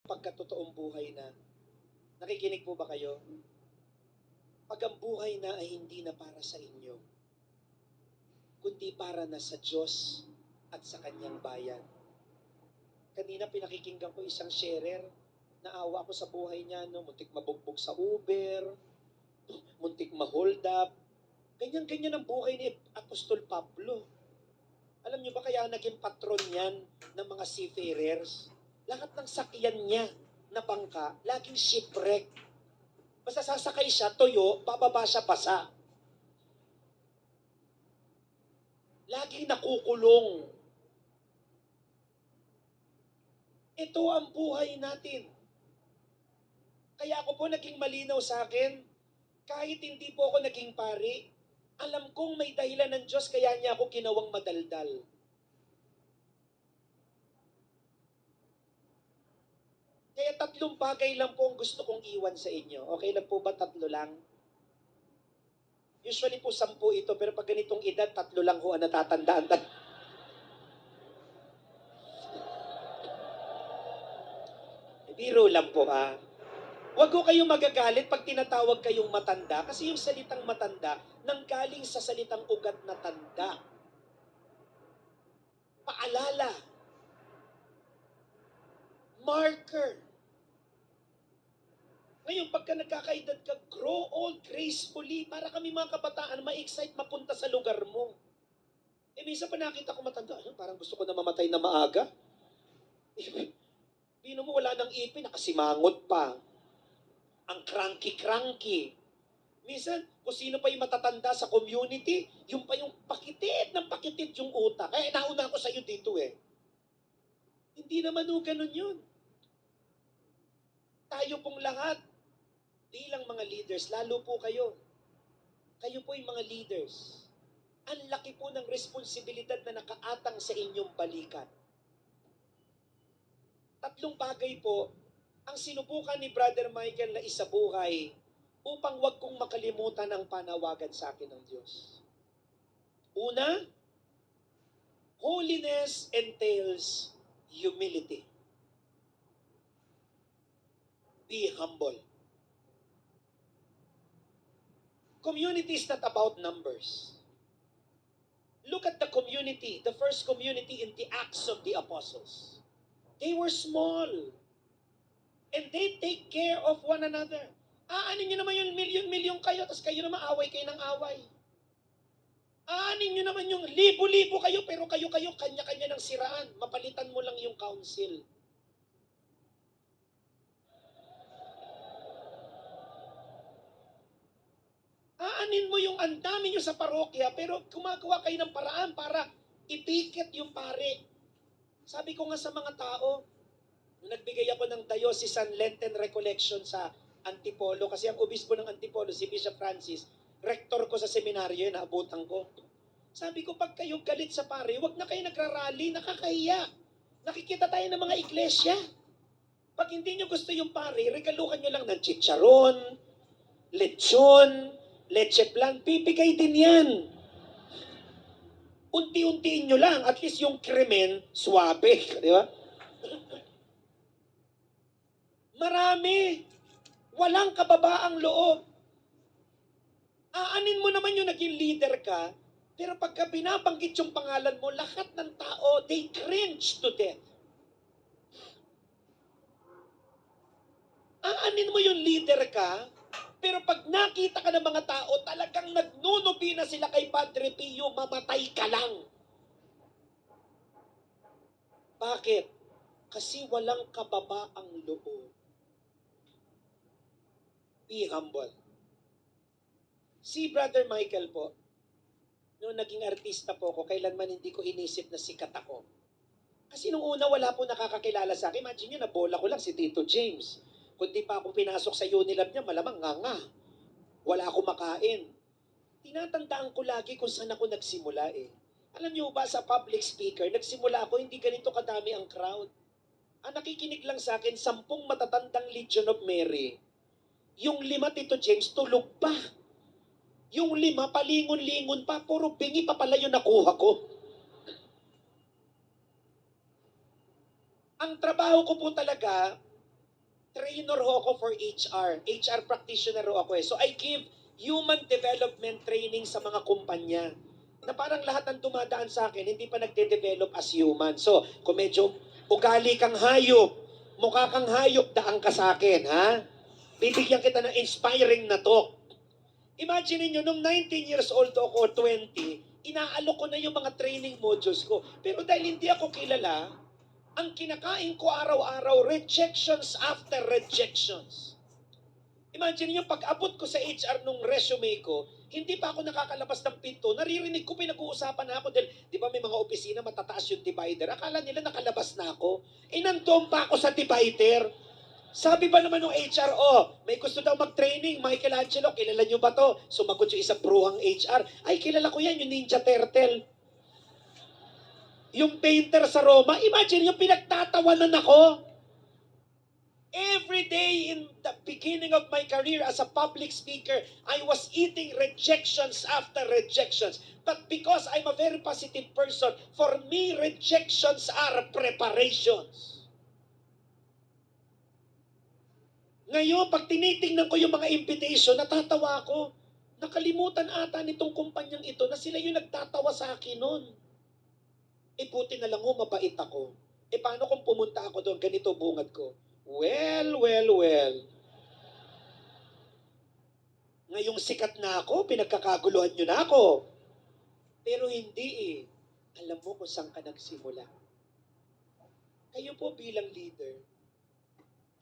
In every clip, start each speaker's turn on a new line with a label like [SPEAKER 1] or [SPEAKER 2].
[SPEAKER 1] pagkatotoong buhay na. Nakikinig po ba kayo? Pag ang buhay na ay hindi na para sa inyo, kundi para na sa Diyos at sa Kanyang bayan. Kanina pinakikinggan ko isang sharer, naawa ako sa buhay niya, no? Muntik mabugbog sa Uber, muntik ma-hold up. Ganyan-ganyan ang buhay ni Apostol Pablo. Alam niyo ba kaya naging patron yan ng mga seafarers? Lahat ng sakyan niya na bangka, laging shipwreck. Basta sasakay siya, toyo, bababa siya basa. Laging nakukulong. Ito ang buhay natin. Kaya ako po naging malinaw sa akin, kahit hindi po ako naging pari, alam kong may dahilan ng Diyos kaya niya ako kinawang madaldal. Kaya 3 bagay lang po ang gusto kong iwan sa inyo. Okay lang po ba 3 lang? Usually po 10 ito, pero pag ganitong edad, 3 lang ho ang natatandaan. Biro lang po ha. Huwag ko kayong magagalit pag tinatawag kayong matanda kasi yung salitang matanda nanggaling sa salitang ugat na tanda. Paalala. Marker. Ngayon, pagka nagkakaedad ka, grow old gracefully para kami mga kabataan ma-excite mapunta sa lugar mo. Minsan pa nakita ko matanda, parang gusto ko na mamatay na maaga. Bino mo, wala nang ipin, nakasimangot pa. Ang cranky-cranky. Minsan, kung sino pa yung matatanda sa community, yung pa yung pakitid ng pakitid yung utak. Eh, nauna ako sa'yo dito eh. Hindi naman o ganun yun. Tayo pong lahat, di lang mga leaders, lalo po kayo. Kayo po yung mga leaders. Ang laki po ng responsibilidad na nakaatang sa inyong balikat. 3 bagay po ang sinubukan ni Brother Michael na isabuhay upang wag kong makalimutan ang panawagan sa akin ng Diyos. Una, holiness entails humility. Be humble. Community is not about numbers. Look at the community, the first community in the Acts of the Apostles. They were small. And they take care of one another. Aanin nyo naman yung milyon-milyon kayo, tapos kayo naman away kayo ng away. Aanin nyo naman yung libo-libo kayo, pero kayo-kayo, kanya-kanya ng siraan. Mapalitan mo lang yung council. Aanin mo yung andami nyo sa parokya, pero gumagawa kayo ng paraan para ipikit yung pare. Sabi ko nga sa mga tao, nagbigay ako ng Diocesan Lenten Recollection sa Antipolo kasi ang obispo ng Antipolo, si Bishop Francis, rektor ko sa seminaryo yun, naabutan ko. Sabi ko, pag kayo galit sa pare, wag na kayo nagrarally, nakakahiya. Nakikita tayo ng mga iglesia. Pag hindi nyo gusto yung pare, regaluhan nyo lang ng chicharon, lechon, leche plan, pipigay din yan. Unti-untiin nyo lang, at least yung krimen, swabe, di ba? Marami. Walang kababaang loob. Aanin mo naman yung naging leader ka, pero pagka binabanggit yung pangalan mo, lahat ng tao, they cringe to death. Aanin mo yung leader ka, pero pag nakita ka ng mga tao, talagang nagnunubi na sila kay Padre Pio, mamatay ka lang. Bakit? Kasi walang kababaang loob. Be humble. Si Brother Michael po, noong naging artista po ako, kailanman hindi ko inisip na sikat ako. Kasi nung una wala po nakakakilala sa akin. Imagine nyo, nabola ko lang si Tito James. Kung di pa ako pinasok sa Unilab niya, malamang nga. Wala ako makain. Tinatandaan ko lagi kung saan ako nagsimula eh. Alam niyo ba, sa public speaker, nagsimula ako, hindi ganito kadami ang crowd. Ang nakikinig lang sa akin, 10 matatandang Legion of Mary. Yung 5 Tito James, tulog pa. Yung 5, palingon-lingon pa, puro bingi pa pala yung nakuha ko. Ang trabaho ko po talaga, trainer ho ako for HR. HR practitioner ho ako eh. So I give human development training sa mga kumpanya na parang lahat ng dumadaan sa akin, hindi pa nagde-develop as human. So, kung medyo ugali kang hayop, mukha kang hayop, daan ka sa akin, ha? Bibigyan kita ng inspiring na talk. Imagine niyo nung 19 years old ako or 20, inaalok ko na yung mga training modules ko. Pero dahil hindi ako kilala, ang kinakain ko araw-araw, rejections after rejections. Imagine niyo, pag abot ko sa HR nung resume ko, hindi pa ako nakakalabas ng pinto, naririnig ko, pinag-uusapan na ako dahil, di ba may mga opisina, matataas yung divider. Akala nila nakalabas na ako. Nandoon pa ako sa divider. Sabi ba naman ng HR, may gusto daw mag-training, Michelangelo, kilala nyo ba to? Sumagot yung isang bruhang HR, ay kilala ko yan, yung Ninja Turtle. Yung painter sa Roma, imagine yung pinagtatawanan ako. Every day in the beginning of my career as a public speaker, I was eating rejections after rejections. But because I'm a very positive person, for me, rejections are preparations. Ngayon, pag tinitingnan ko yung mga invitation, natatawa ako. Nakalimutan ata nitong kumpanyang ito na sila yung nagtatawa sa akin nun. Buti na lang mabait ako. Paano kung pumunta ako doon, ganito bungad ko? Well. Ngayong sikat na ako, pinagkakaguluhan nyo na ako. Pero hindi eh. Alam mo kung saan ka nagsimula. Kayo po bilang leader,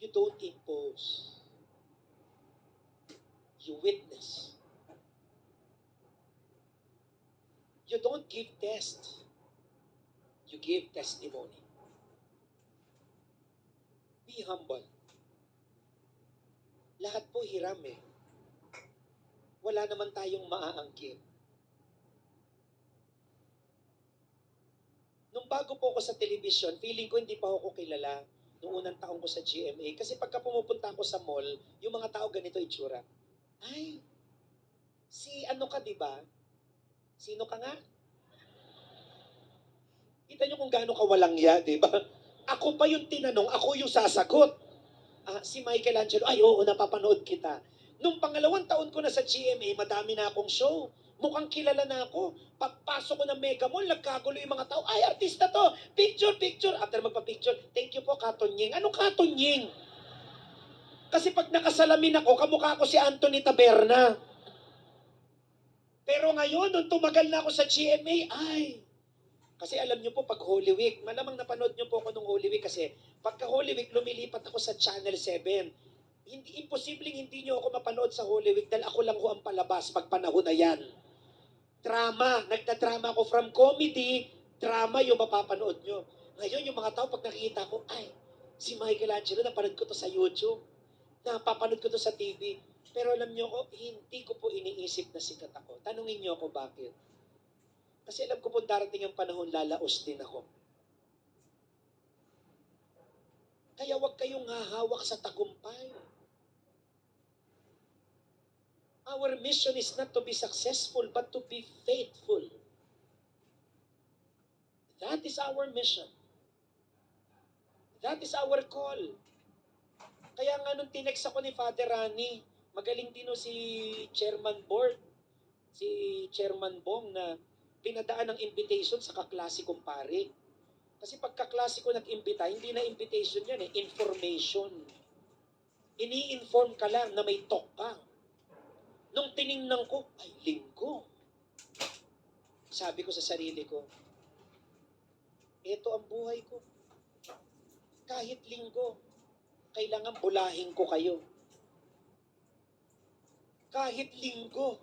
[SPEAKER 1] you don't impose. You witness. You don't give test. You give testimony. Be humble. Lahat po hiram eh. Wala naman tayong maaangkin. Nung bago po ako sa television, feeling ko hindi pa ako kilala nung unang taong ko sa GMA. Kasi pagka pumupunta ako sa mall, yung mga tao ganito itsura. Ay, si ano ka diba? Sino ka nga? Kita nyo kung gaano ka walang ya, diba? Ako pa yung tinanong, ako yung sasagot. Si Michelangelo, ay oo, napapanood kita. Nung pangalawang taon ko na sa GMA, madami na akong show. Mukhang kilala na ako. Pagpasok ko ng Mega Mall, nagkagulo yung mga tao. Ay, artista to. Picture. After magpa-picture, thank you po, Katonying. Ano Katonying? Kasi pag nakasalamin ako, kamukha ko si Anthony Taberna. Pero ngayon, nung tumagal na ako sa GMA, kasi alam nyo po, pag Holy Week, malamang napanood nyo po ako nung Holy Week kasi pagka Holy Week, lumilipat ako sa Channel 7. Imposibleng hindi nyo ako mapanood sa Holy Week dahil ako lang ho ang palabas pag panahon na yan. Drama. Nagda-drama ako from comedy, drama yung mapapanood nyo. Ngayon, yung mga tao, pag nakikita ko, si Michelangelo, napanood ko to sa YouTube. Napapanood ko to sa TV. Pero alam nyo ko, hindi ko po iniisip na sikat ako. Tanungin nyo ako bakit. Kasi alam ko po darating ang panahon, lalaos din ako. Kaya huwag kayong hahawak sa tagumpay. Our mission is not to be successful, but to be faithful. That is our mission. That is our call. Kaya nga nung tinext ako ni Father Rani, magaling din si Chairman Board, si Chairman Bong na pinadaan ng invitation sa kaklase kong pare. Kasi pagkaklase ko nag-imbita, hindi na invitation yan information. Ini-inform ka lang na may talk ka. Nung tiningnan ko, linggo. Sabi ko sa sarili ko, ito ang buhay ko. Kahit linggo, kailangan bulahin ko kayo. Kahit linggo,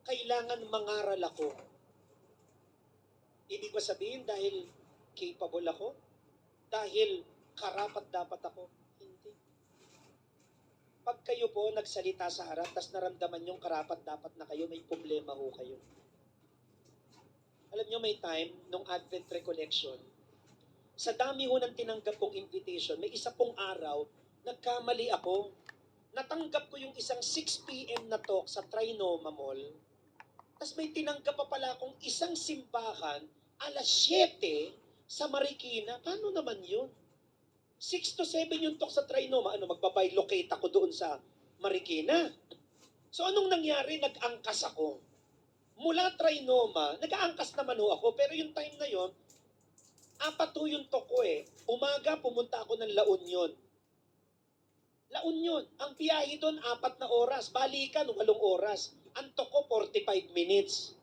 [SPEAKER 1] kailangan mangaral ako. Ibig ko sabihin dahil capable ako? Dahil karapat dapat ako? Hindi. Pag kayo po nagsalita sa harap, tas naramdaman yung karapat dapat na kayo, may problema ho kayo. Alam nyo, may time, nung Advent Recollection, sa dami ho ng tinanggap kong invitation, may isa pong araw, nagkamali ako. Natanggap ko yung isang 6 p.m. na talk sa Trinoma Mall. Tapos may tinanggap pa pala akong isang simbahan, alas 7 sa Marikina. Paano naman yun? 6 to 7 yung tok sa Trinoma. Ano, magbabilocate ako doon sa Marikina. So anong nangyari? Nag-angkas ako. Mula Trinoma, nag-aangkas naman ho ako, pero yung time na yon, 4 ho yung tok ko eh. Umaga, pumunta ako ng La Union. La Union, ang biyahe doon, 4 na oras. Balikan, 8 oras. Ang tok ko, 45 minutes.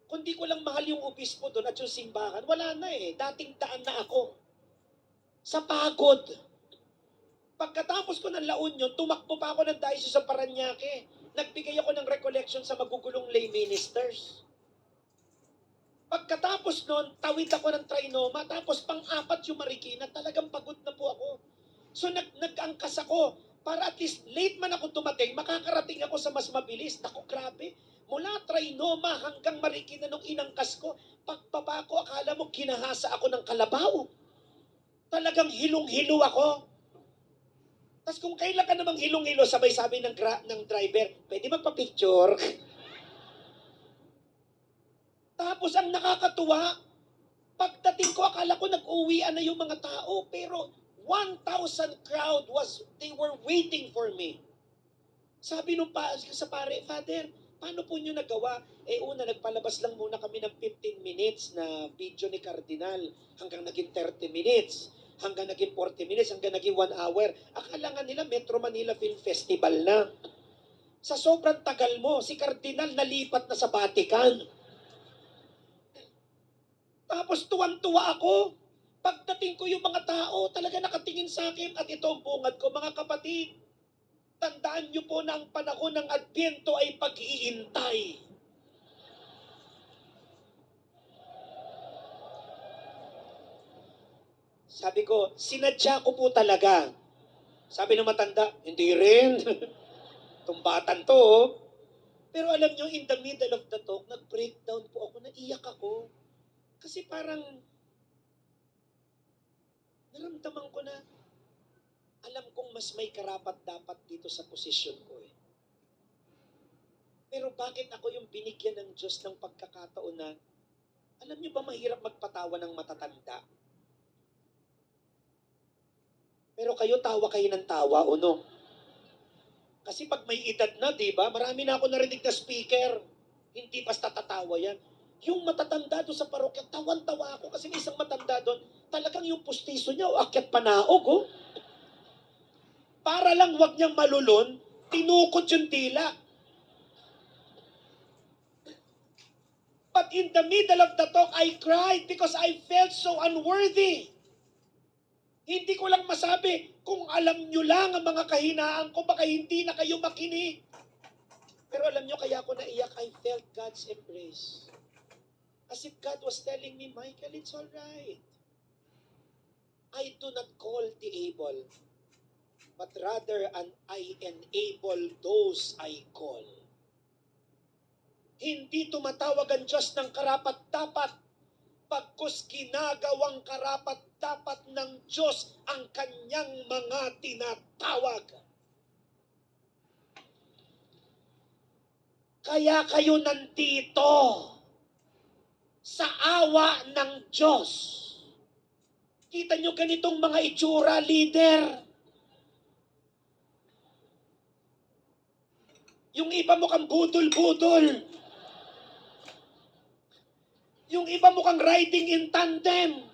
[SPEAKER 1] Kung di ko lang mahal yung obispo doon at yung simbahan, wala na eh. Dating daan na ako. Sa pagod. Pagkatapos ko ng La Union, tumakbo pa ako ng diocese sa Parañaque. Nagbigay ako ng recollection sa magugulong lay ministers. Pagkatapos nun, tawid ako ng Trinoma, tapos pang-4 yung Marikina, talagang pagod na po ako. So nag-angkas ako, para at least late man ako dumating, makakarating ako sa mas mabilis. Naku, grabe. Mula Trinoma hanggang Marikina nung inangkas ko, pagbaba ko, akala mo kinahasa ako ng kalabaw. Talagang hilong-hilo ako. Tapos kung kailan ka namang hilong-hilo, sabay sabi ng driver, pwede magpa-picture. Tapos ang nakakatuwa, pagdating ko, akala ko nag-uwian na yung mga tao, pero 1,000 crowd they were waiting for me. Sabi nung sa pare, Father, paano po nyo nagawa? Una, nagpalabas lang muna kami ng 15 minutes na video ni Cardinal, hanggang naging 30 minutes. Hanggang naging 40 minutes, hanggang naging 1 hour. Akala nga nila Metro Manila Film Festival na. Sa sobrang tagal mo, si Cardinal nalipat na sa Vatican. Tapos tuwan-tuwa ako. Pagdating ko yung mga tao, talaga nakatingin sa akin at ito ang bungad ko. Mga kapatid, tandaan niyo po na ang panahon ng Adbyento ay pag-iintay. Sabi ko, sinadya ko po talaga. Sabi ng matanda, hindi rin. Tumbatan to. Pero alam nyo, in the middle of the talk, nag-breakdown po ako, naiyak ako. Kasi parang, naramdaman ko na, alam kong mas may karapat dapat dito sa posisyon ko eh. Pero bakit ako yung binigyan ng Diyos ng pagkakataon na, alam nyo ba mahirap magpatawa ng matatanda? Pero kayo, tawa kayo ng tawa, o no? Kasi pag may edad na, di ba? Marami na ako narinig na speaker. Hindi basta tatawa yan. Yung matatanda doon sa parokya, tawan-tawa ako kasi may isang matanda doon, talagang yung pustiso niya, akyat panaog, oh. Para lang wag niyang malulon, tinukod yung dila. But in the middle of the talk, I cried because I felt so unworthy. Hindi ko lang masabi, kung alam nyo lang ang mga kahinaan ko, baka hindi na kayo makinig. Pero alam nyo, kaya ako naiyak, I felt God's embrace. As if God was telling me, Michael, it's all right. I do not call the able, but rather I enable those I call. Hindi tumatawag ang Diyos ng karapat-dapat, pagkus ginagawang karapat-dapat ng Diyos ang kanyang mga tinatawag. Kaya kayo nandito sa awa ng Diyos. Kita nyo ganitong mga itsura, leader. Yung iba mukhang budol-budol. Yung iba mukhang riding in tandem.